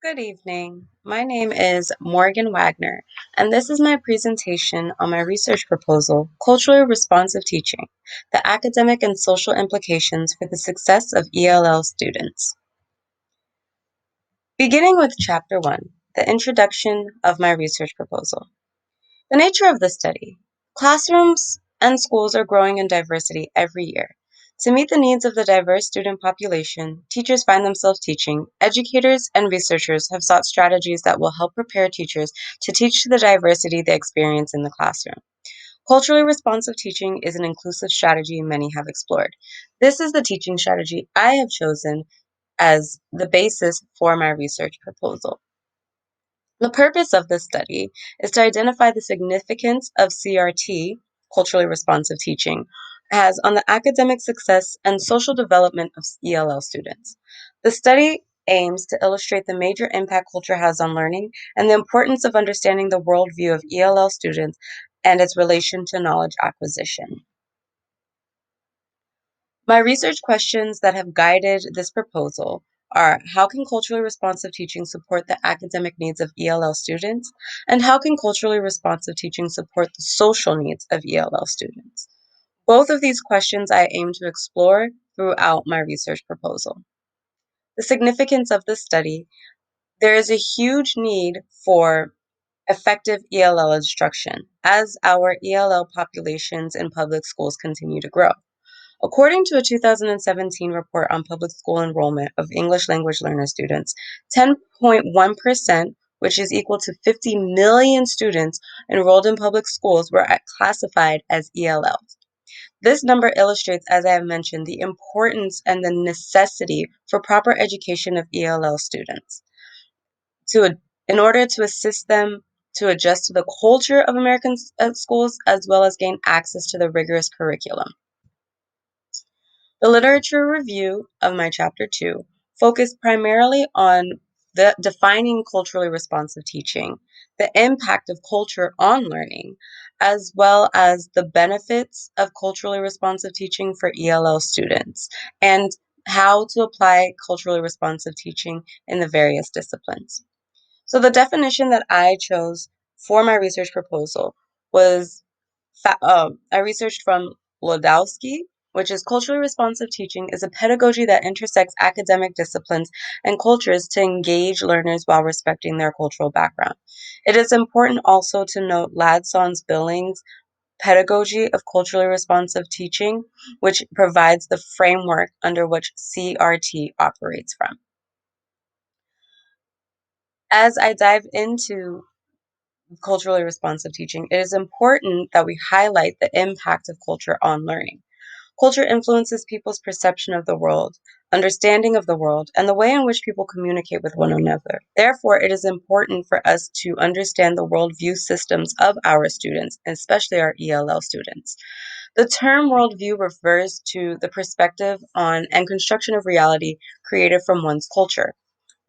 Good evening. My name is Morgan Wagner, and this is my presentation on my research proposal, Culturally Responsive Teaching, the Academic and Social Implications for the Success of ELL Students. Beginning with Chapter 1, the introduction of my research proposal. The nature of the study. Classrooms and schools are growing in diversity every year. To meet the needs of the diverse student population, teachers find themselves teaching. Educators and researchers have sought strategies that will help prepare teachers to teach to the diversity they experience in the classroom. Culturally responsive teaching is an inclusive strategy many have explored. This is the teaching strategy I have chosen as the basis for my research proposal. The purpose of this study is to identify the significance of CRT, culturally responsive teaching, has on the academic success and social development of ELL students. The study aims to illustrate the major impact culture has on learning and the importance of understanding the worldview of ELL students and its relation to knowledge acquisition. My research questions that have guided this proposal are: how can culturally responsive teaching support the academic needs of ELL students? And how can culturally responsive teaching support the social needs of ELL students? Both of these questions I aim to explore throughout my research proposal. The significance of the study. There is a huge need for effective ELL instruction as our ELL populations in public schools continue to grow. According to a 2017 report on public school enrollment of English language learner students, 10.1%, which is equal to 50 million students enrolled in public schools, were classified as ELLs. This number illustrates, as I have mentioned, the importance and the necessity for proper education of ELL students to, in order to assist them to adjust to the culture of American schools as well as gain access to the rigorous curriculum. The literature review of my chapter 2 focused primarily on the defining culturally responsive teaching, the impact of culture on learning, as well as the benefits of culturally responsive teaching for ELL students, and how to apply culturally responsive teaching in the various disciplines. So the definition that I chose for my research proposal was I researched from Lodowski, which is culturally responsive teaching is a pedagogy that intersects academic disciplines and cultures to engage learners while respecting their cultural background. It is important also to note Ladson Billings' pedagogy of culturally responsive teaching, which provides the framework under which CRT operates from. As I dive into culturally responsive teaching, it is important that we highlight the impact of culture on learning. Culture influences people's perception of the world, understanding of the world, and the way in which people communicate with one another. Therefore, it is important for us to understand the worldview systems of our students, especially our ELL students. The term worldview refers to the perspective on and construction of reality created from one's culture.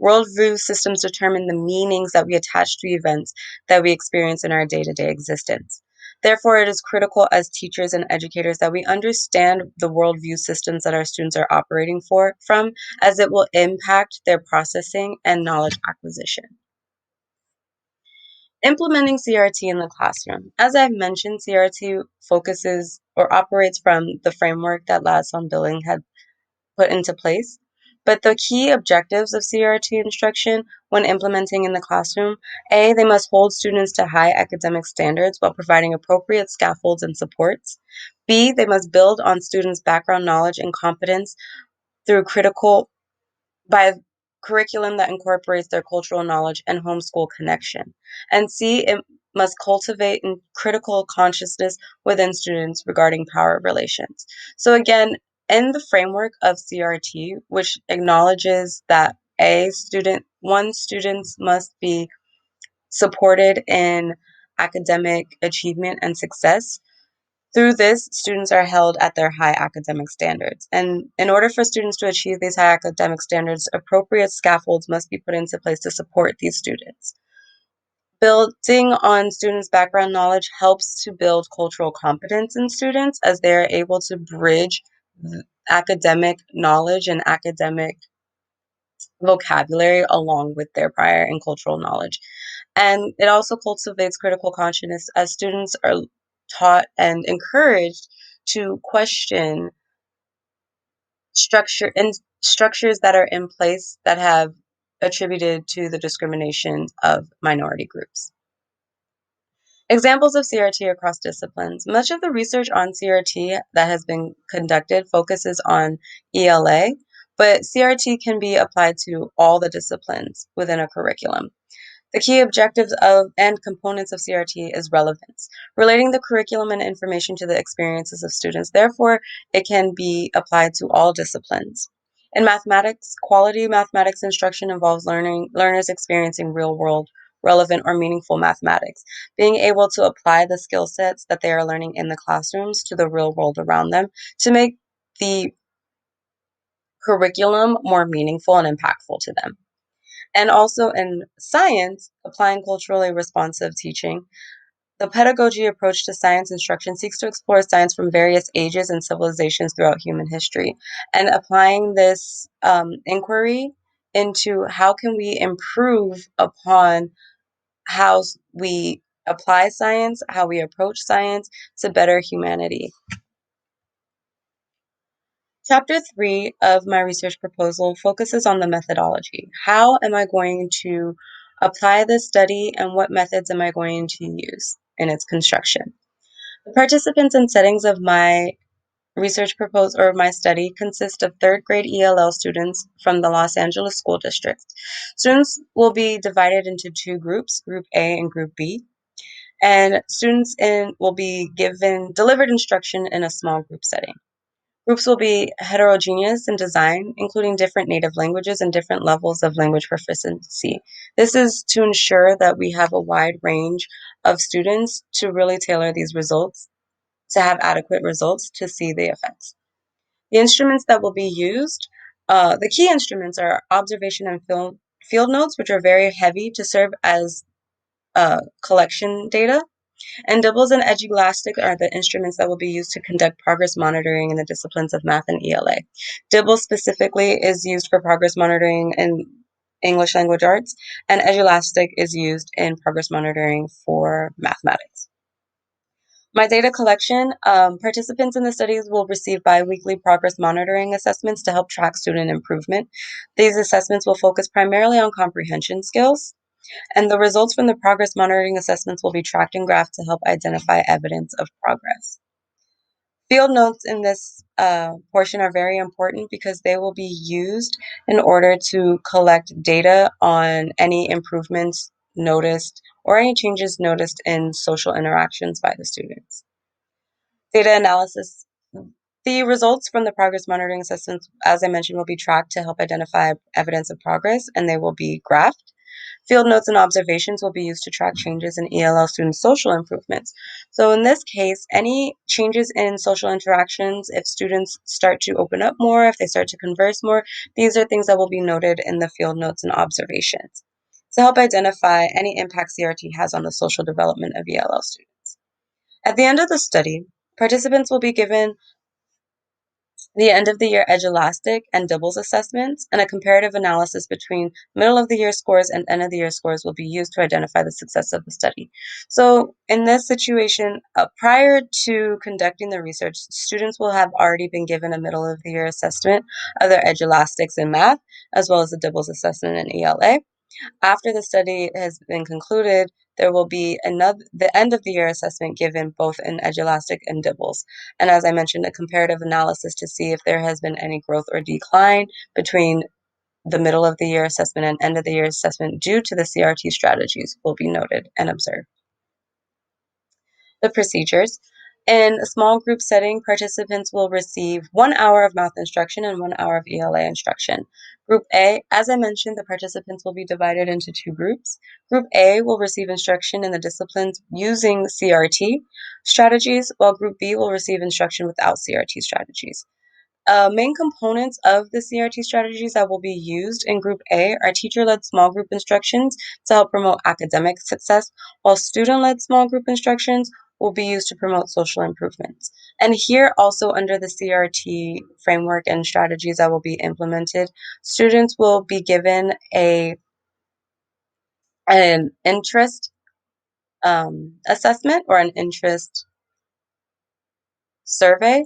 Worldview systems determine the meanings that we attach to events that we experience in our day to day existence. Therefore, it is critical as teachers and educators that we understand the worldview systems that our students are operating from, as it will impact their processing and knowledge acquisition. Implementing CRT in the classroom. As I've mentioned, CRT focuses or operates from the framework that Ladson Billing had put into place. But the key objectives of CRT instruction when implementing in the classroom: A, they must hold students to high academic standards while providing appropriate scaffolds and supports. B, they must build on students' background knowledge and competence through critical by curriculum that incorporates their cultural knowledge and homeschool connection. And C, it must cultivate critical consciousness within students regarding power relations. So again, in the framework of CRT, which acknowledges that students must be supported in academic achievement and success. Through this, students are held at their high academic standards. And in order for students to achieve these high academic standards, appropriate scaffolds must be put into place to support these students. Building on students' background knowledge helps to build cultural competence in students as they are able to bridge academic knowledge and academic vocabulary along with their prior and cultural knowledge. And it also cultivates critical consciousness as students are taught and encouraged to question structures that are in place that have attributed to the discrimination of minority groups. Examples of CRT across disciplines. Much of the research on CRT that has been conducted focuses on ELA, but CRT can be applied to all the disciplines within a curriculum. The key objectives of and components of CRT is relevance, relating the curriculum and information to the experiences of students. Therefore, it can be applied to all disciplines. In mathematics, quality mathematics instruction involves learners experiencing real-world, relevant, or meaningful mathematics, being able to apply the skill sets that they are learning in the classrooms to the real world around them to make the curriculum more meaningful and impactful to them. And also in science, applying culturally responsive teaching, the pedagogy approach to science instruction seeks to explore science from various ages and civilizations throughout human history, and applying this inquiry into how can we improve upon how we apply science, how we approach science to better humanity. Chapter 3 of my research proposal focuses on the methodology. How am I going to apply this study and what methods am I going to use in its construction? The participants and settings of my research proposal or my study consist of third grade ELL students from the Los Angeles School District. Students will be divided into two groups, Group A and Group B, and will be delivered instruction in a small group setting. Groups will be heterogeneous in design, including different native languages and different levels of language proficiency. This is to ensure that we have a wide range of students to really tailor these results, to have adequate results to see the effects. The instruments that will be used, the key instruments are observation and field notes, which are very heavy to serve as collection data. And DIBELS and EduElastic are the instruments that will be used to conduct progress monitoring in the disciplines of math and ELA. DIBELS specifically is used for progress monitoring in English language arts, and EduElastic is used in progress monitoring for mathematics. My data collection, participants in the studies will receive biweekly progress monitoring assessments to help track student improvement. These assessments will focus primarily on comprehension skills, and the results from the progress monitoring assessments will be tracked and graphed to help identify evidence of progress. Field notes in this portion are very important because they will be used in order to collect data on any improvements noticed or any changes noticed in social interactions by the students. Data analysis. The results from the progress monitoring assessments, as I mentioned, will be tracked to help identify evidence of progress, and they will be graphed. Field notes and observations will be used to track changes in ELL students' social improvements. So in this case, any changes in social interactions, if students start to open up more, if they start to converse more, these are things that will be noted in the field notes and observations to help identify any impact CRT has on the social development of ELL students. At the end of the study, participants will be given the end of the year EduElastic and DIBELS assessments, and a comparative analysis between middle of the year scores and end of the year scores will be used to identify the success of the study. So in this situation, prior to conducting the research, students will have already been given a middle of the year assessment of their EduElastics in math, as well as the DIBELS assessment in ELA. After the study has been concluded, there will be the end of the year assessment given both in EduElastic and DIBELS. And as I mentioned, a comparative analysis to see if there has been any growth or decline between the middle of the year assessment and end of the year assessment due to the CRT strategies will be noted and observed. The procedures. In a small group setting, participants will receive 1 hour of math instruction and 1 hour of ELA instruction. Group A, as I mentioned, the participants will be divided into two groups. Group A will receive instruction in the disciplines using CRT strategies, while Group B will receive instruction without CRT strategies. Main components of the CRT strategies that will be used in Group A are teacher-led small group instructions to help promote academic success, while student-led small group instructions will be used to promote social improvements. And here also under the CRT framework and strategies that will be implemented, students will be given an interest assessment or an interest survey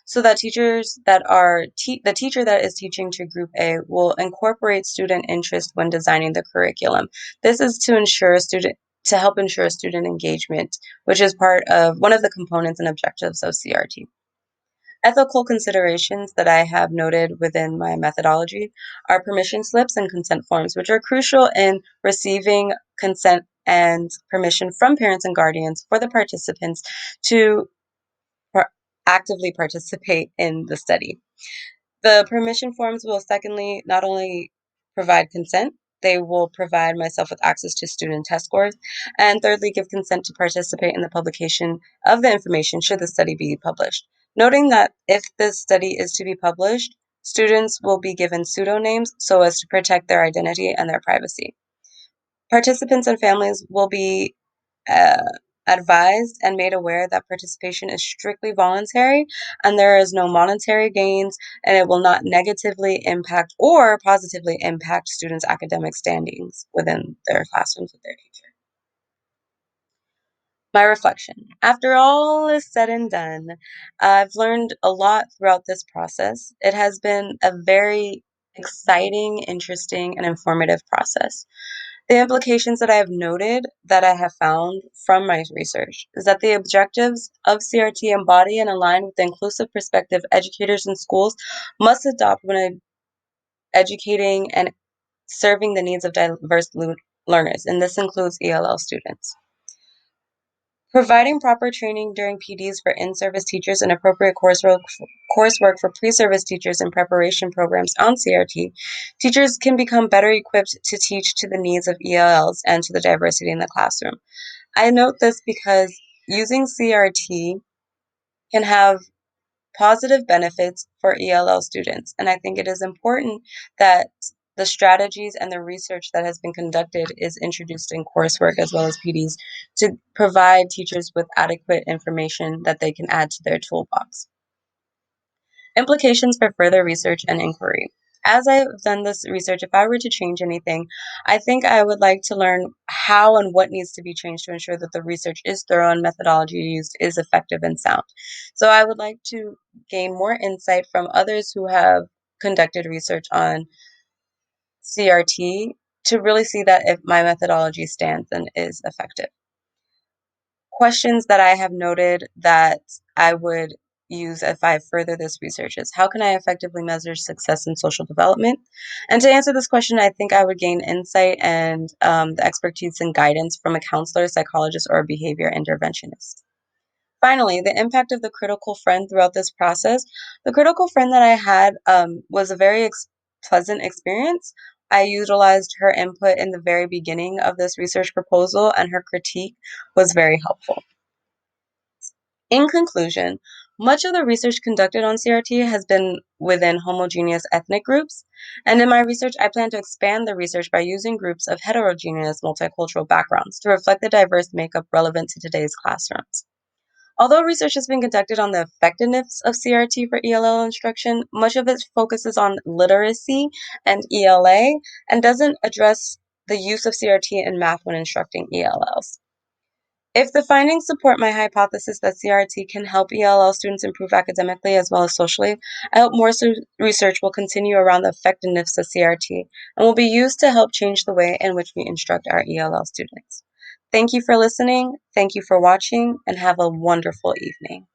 so that teachers that are the teacher that is teaching to group A will incorporate student interest when designing the curriculum. This is to help ensure student engagement, which is part of one of the components and objectives of CRT. Ethical considerations that I have noted within my methodology are permission slips and consent forms, which are crucial in receiving consent and permission from parents and guardians for the participants to par- actively participate in the study. The permission forms will secondly not only provide consent, they will provide myself with access to student test scores, and thirdly, give consent to participate in the publication of the information should the study be published. Noting that if this study is to be published, students will be given pseudonames so as to protect their identity and their privacy. Participants and families will be uh, advised and made aware that participation is strictly voluntary and there is no monetary gains, and it will not negatively impact or positively impact students' academic standings within their classrooms with their teacher. My reflection. After all is said and done, I've learned a lot throughout this process. It has been a very exciting, interesting, and informative process. The implications that I have noted that I have found from my research is that the objectives of CRT embody and align with the inclusive perspective educators and schools must adopt when educating and serving the needs of diverse learners, and this includes ELL students. Providing proper training during PDs for in-service teachers and appropriate coursework for pre-service teachers in preparation programs on CRT, teachers can become better equipped to teach to the needs of ELLs and to the diversity in the classroom. I note this because using CRT can have positive benefits for ELL students, and I think it is important that the strategies and the research that has been conducted is introduced in coursework as well as PDs to provide teachers with adequate information that they can add to their toolbox. Implications for further research and inquiry. As I've done this research, if I were to change anything, I think I would like to learn how and what needs to be changed to ensure that the research is thorough and methodology used is effective and sound. So I would like to gain more insight from others who have conducted research on CRT to really see that if my methodology stands and is effective. Questions that I have noted that I would use if I further this research is how can I effectively measure success in social development? And to answer this question, I think I would gain insight and the expertise and guidance from a counselor, psychologist, or a behavior interventionist. Finally, the impact of the critical friend throughout this process. The critical friend that I had was a very pleasant experience. I utilized her input in the very beginning of this research proposal, and her critique was very helpful. In conclusion, much of the research conducted on CRT has been within homogeneous ethnic groups, and in my research, I plan to expand the research by using groups of heterogeneous multicultural backgrounds to reflect the diverse makeup relevant to today's classrooms. Although research has been conducted on the effectiveness of CRT for ELL instruction, much of it focuses on literacy and ELA and doesn't address the use of CRT in math when instructing ELLs. If the findings support my hypothesis that CRT can help ELL students improve academically as well as socially, I hope more research will continue around the effectiveness of CRT and will be used to help change the way in which we instruct our ELL students. Thank you for listening, thank you for watching, and have a wonderful evening.